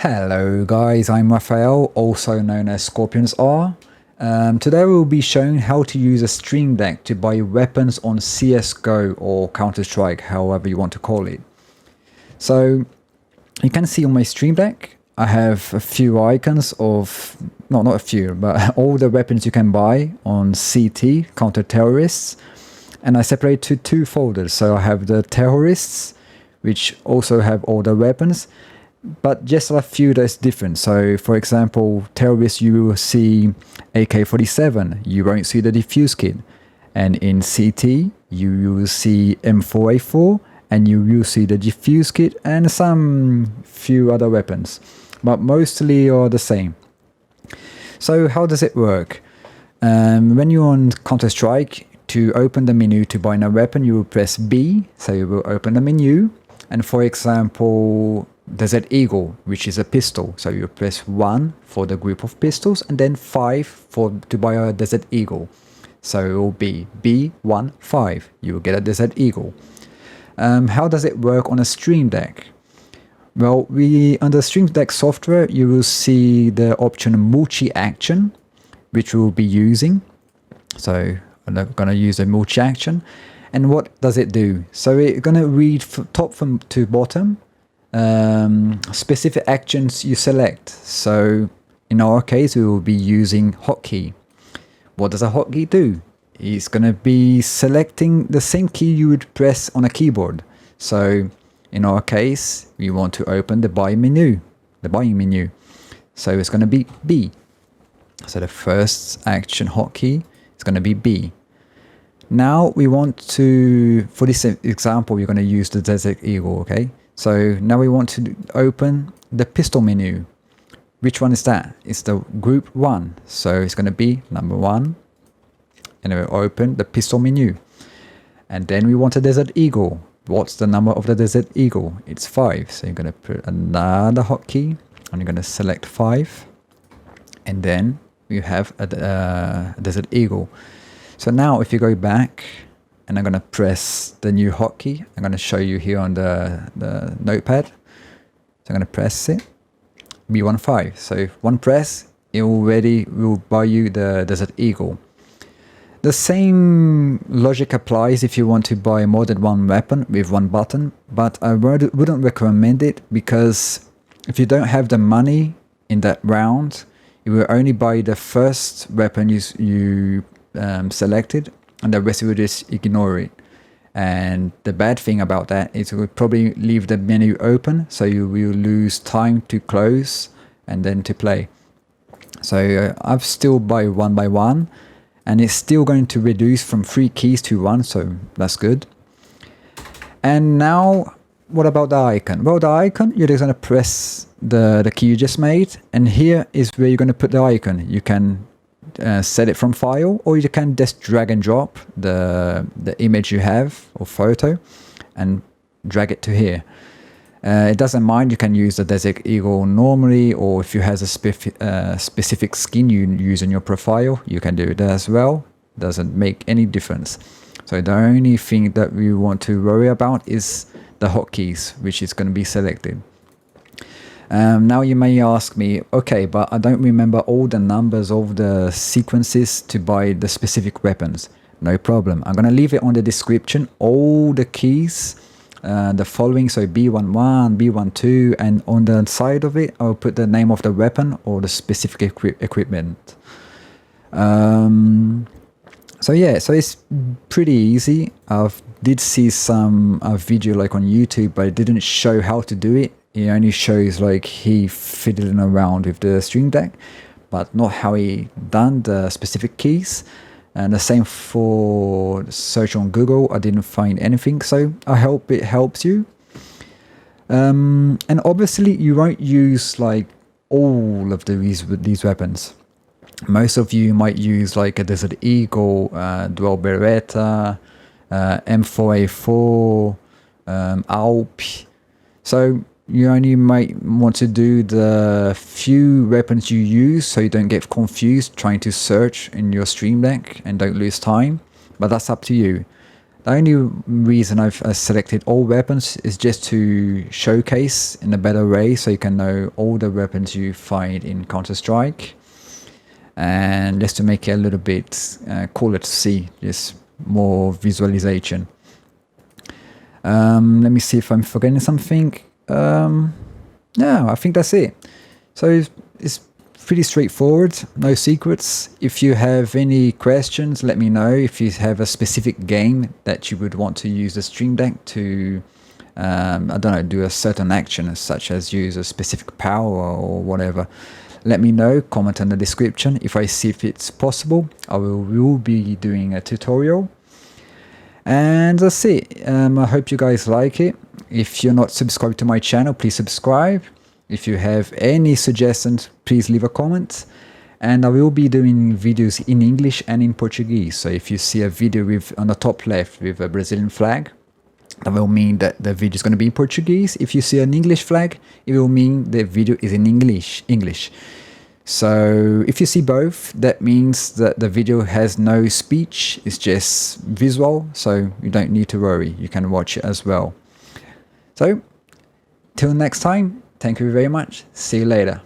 Hello guys, I'm Raphael, also known as scorpyonsr. Today we'll be showing how to use a stream deck to buy weapons on CSGO or counterstrike, however you want to call it. So you can see on my stream deck, I have a few icons of, not a few, but all the weapons you can buy on CT, counter terrorists. And I separate to two folders. So I have the terrorists, which also have all the weapons, but just a few that's different. So for example, terrorists, you will see AK-47, you won't see the defuse kit. And in CT, you will see M4A4, and you will see the defuse kit and some few other weapons, but mostly are the same. So how does it work? When you're on Counter-Strike, to open the menu to buy a weapon, you will press B, so you will open the menu. And for example, Desert Eagle, which is a pistol, so you press 1 for the group of pistols and then 5 to buy a Desert Eagle. So it will be B15, you will get a Desert Eagle. How does it work on a stream deck? Well, under stream deck software, you will see the option multi-action, which we'll be using. So I'm going to use a multi-action. And what does it do? So it's going to read from top to bottom specific actions you select. So in our case, we will be using hotkey. What does a hotkey do? It's going to be selecting the same key you would press on a keyboard. So in our case, we want to open the buying menu. So it's going to be B. So the first action hotkey is going to be B. Now we want to, for this example, we're going to use the Desert Eagle, okay? So now we want to open the pistol menu. Which one is that? It's the group 1. So it's going to be number 1. And we'll open the pistol menu. And then we want a Desert Eagle. What's the number of the Desert Eagle? It's 5. So you're going to put another hotkey and you're going to select 5. And then you have a Desert Eagle. So now if you go back, and I'm going to press the new hotkey, I'm going to show you here on the notepad. So I'm going to press it, B15. So if one press, it already will buy you the Desert Eagle. The same logic applies if you want to buy more than one weapon with one button, but I wouldn't recommend it, because if you don't have the money in that round, you will only buy the first weapon you selected, and the rest you will just ignore it. And the bad thing about that is it will probably leave the menu open, so you will lose time to close and then to play. So I've still buy one by one, and it's still going to reduce from 3 keys to 1, so that's good. And now, what about the icon? Well, the icon, you're just going to press the key you just made, and here is where you're going to put the icon. You can set it from file, or you can just drag and drop the image you have or photo and drag it to here. It doesn't mind, you can use the Desert Eagle normally, or if you have a specific skin you use in your profile, you can do that as well. Doesn't make any difference. So the only thing that we want to worry about is the hotkeys, which is going to be selected. Now you may ask me, okay, but I don't remember all the numbers of the sequences to buy the specific weapons. No problem. I'm going to leave it on the description, all the keys, the following, so B11, B12, and on the side of it, I'll put the name of the weapon or the specific equipment. So yeah, so it's pretty easy. I did see some video like on YouTube, but it didn't show how to do it. It only shows like he fiddling around with the stream deck, but not how he done the specific keys. And the same for search on Google, I didn't find anything, so I hope it helps you. And obviously you won't use like all of these weapons. Most of you might use like a Desert Eagle, dual Beretta, M4A4, Alp. So you only might want to do the few weapons you use, so you don't get confused trying to search in your stream deck and don't lose time, but that's up to you. The only reason I've selected all weapons is just to showcase in a better way, so you can know all the weapons you find in Counter-Strike, and just to make it a little bit cooler to see, just more visualization. Let me see if I'm forgetting something. No, I think that's it. So it's pretty straightforward, no secrets. If you have any questions, let me know. If you have a specific game that you would want to use the Stream Deck to, I don't know, do a certain action, such as use a specific power or whatever, let me know. Comment in the description. If I see if it's possible, I will be doing a tutorial. And that's it. I hope you guys like it. If you're not subscribed to my channel, please subscribe. If you have any suggestions, please leave a comment. And I will be doing videos in English and in Portuguese. So if you see a video with on the top left with a Brazilian flag, that will mean that the video is going to be in Portuguese. If you see an English flag, it will mean the video is in English. So if you see both, that means that the video has no speech, it's just visual, so you don't need to worry, you can watch it as well. So, till next time, thank you very much, see you later.